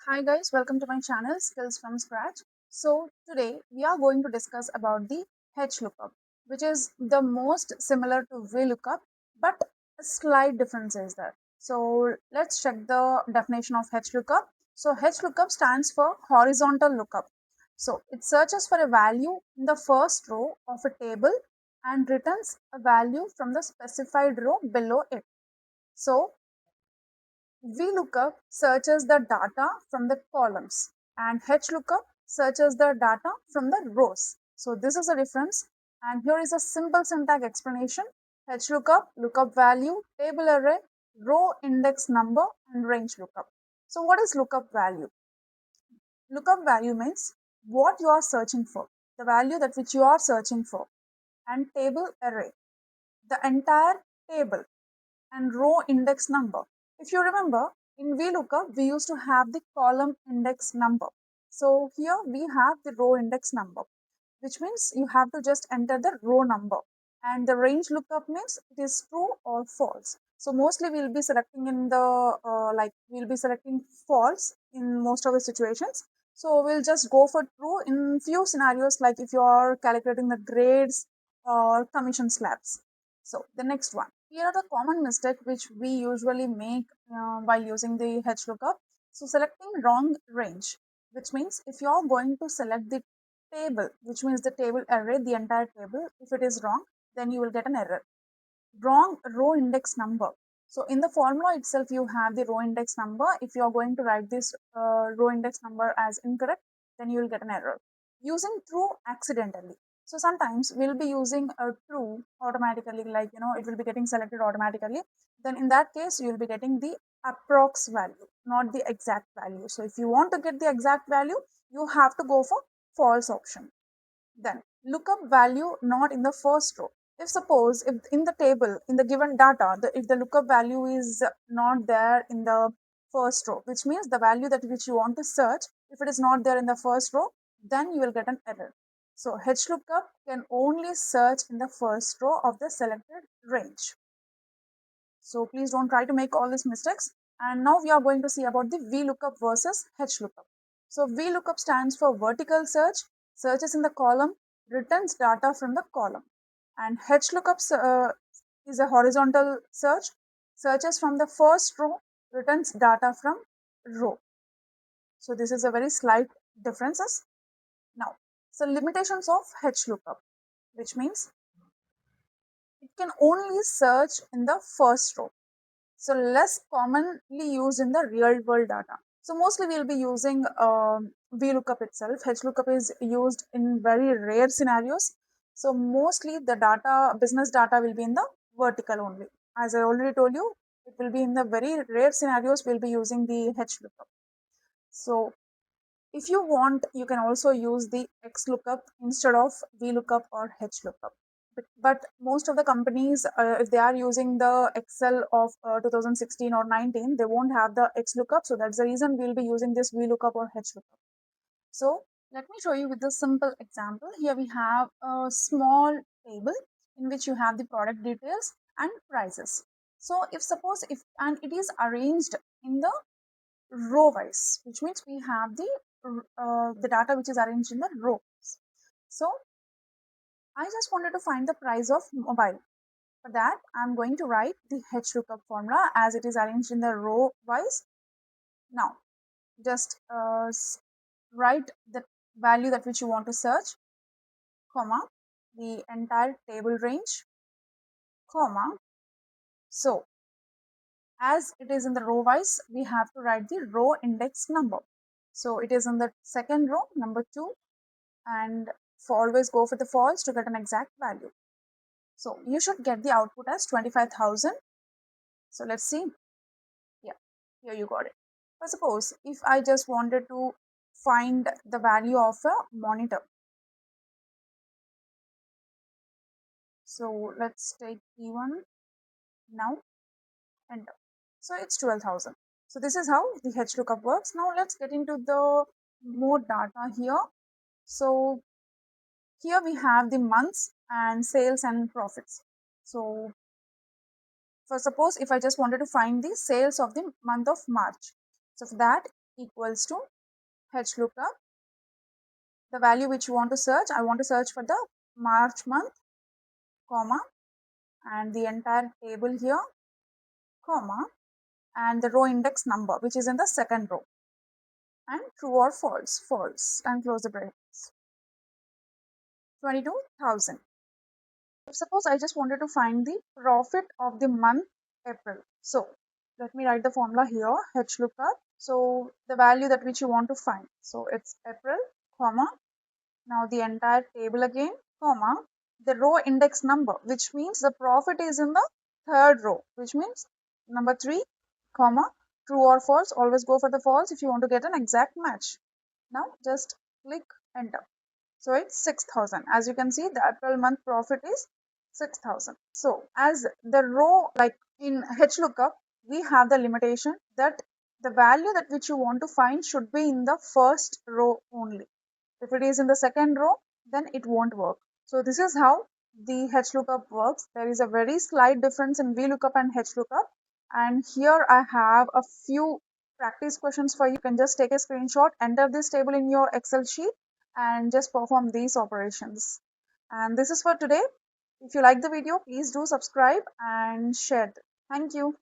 Hi guys, welcome to my channel Skills from Scratch. So today we are going to discuss about the Hlookup, which is the most similar to VLOOKUP, but a slight difference is there. So let's check the definition of Hlookup. So Hlookup stands for horizontal lookup. So it searches for a value in the first row of a table and returns a value from the specified row below it. So VLOOKUP searches the data from the columns and Hlookup searches the data from the rows. So this is the difference, and here is a simple syntax explanation. Hlookup, lookup value, table array, row index number, and range lookup. So what is lookup value? Lookup value means what you are searching for, the value that which you are searching for, and table array, the entire table, and row index number. If you remember, in VLOOKUP, we used to have the column index number. So here we have the row index number, which means you have to just enter the row number. And the range lookup means it is true or false. So mostly we'll be selecting in the we'll be selecting false in most of the situations. So we'll just go for true in few scenarios, like if you are calculating the grades or commission slabs. So the next one. Here are the common mistake which we usually make while using the Hlookup. So selecting wrong range, which means if you are going to select the table, which means the table array, the entire table, if it is wrong, then you will get an error. Wrong row index number. So in the formula itself, you have the row index number. If you are going to write this row index number as incorrect, then you will get an error. Using true accidentally. So sometimes we'll be using a true automatically, like it will be getting selected automatically. Then in that case, you will be getting the approx value, not the exact value. So if you want to get the exact value, you have to go for false option. Then lookup value not in the first row. If suppose if in the table in the given data, if the lookup value is not there in the first row, which means the value that which you want to search, if it is not there in the first row, then you will get an error. So Hlookup can only search in the first row of the selected range. So please don't try to make all these mistakes. And now we are going to see about the VLOOKUP versus Hlookup. So VLOOKUP stands for vertical search, searches in the column, returns data from the column. And Hlookup is a horizontal search, searches from the first row, returns data from row. So this is a very slight differences. Now, so limitations of Hlookup, which means it can only search in the first row. So less commonly used in the real world data. So mostly we'll be using VLOOKUP itself. Hlookup is used in very rare scenarios. So mostly the data, business data will be in the vertical only. As I already told you, it will be in the very rare scenarios we'll be using the Hlookup. So if you want, you can also use the XLOOKUP instead of VLOOKUP or Hlookup. But most of the companies, if they are using the Excel of 2016 or 19, they won't have the XLOOKUP. So that's the reason we'll be using this VLOOKUP or Hlookup. So let me show you with a simple example. Here we have a small table in which you have the product details and prices. So if suppose if and it is arranged in the row wise, which means we have the data which is arranged in the rows. So I just wanted to find the price of mobile. For that, I'm going to write the Hlookup formula as it is arranged in the row wise. Now, just write the value that which you want to search, comma, the entire table range, comma. So, as it is in the row wise, we have to write the row index number. So, it is in the second row, number 2, and always go for the false to get an exact value. So you should get the output as 25,000. So let's see. Yeah, here you got it. But suppose if I just wanted to find the value of a monitor. So let's take E1 now, enter. So it's 12,000. So this is how the Hlookup works. Now let's get into the more data here. So here we have the months and sales and profits. So for suppose if I just wanted to find the sales of the month of March. So for that, equals to HLOOKUP, the value which you want to search. I want to search for the March month, comma, and the entire table here, comma, and the row index number which is in the second row, and true or false, false, and close the brackets. 22,000. Suppose I just wanted to find the profit of the month April. So let me write the formula here, HLOOKUP. So the value that which you want to find. So it's April, comma, now the entire table again, comma, the row index number, which means the profit is in the third row, which means number 3, comma, true or false. Always go for the false if you want to get an exact match. Now just click enter. So it's 6,000. As you can see, the April month profit is 6,000. So as the row, like in HLOOKUP, we have the limitation that the value that which you want to find should be in the first row only. If it is in the second row, then it won't work. So this is how the HLOOKUP works. There is a very slight difference in VLOOKUP and HLOOKUP. And here I have a few practice questions for you. You can just take a screenshot, enter this table in your Excel sheet, and just perform these operations. And this is for today. If you like the video, please do subscribe and share. Thank you.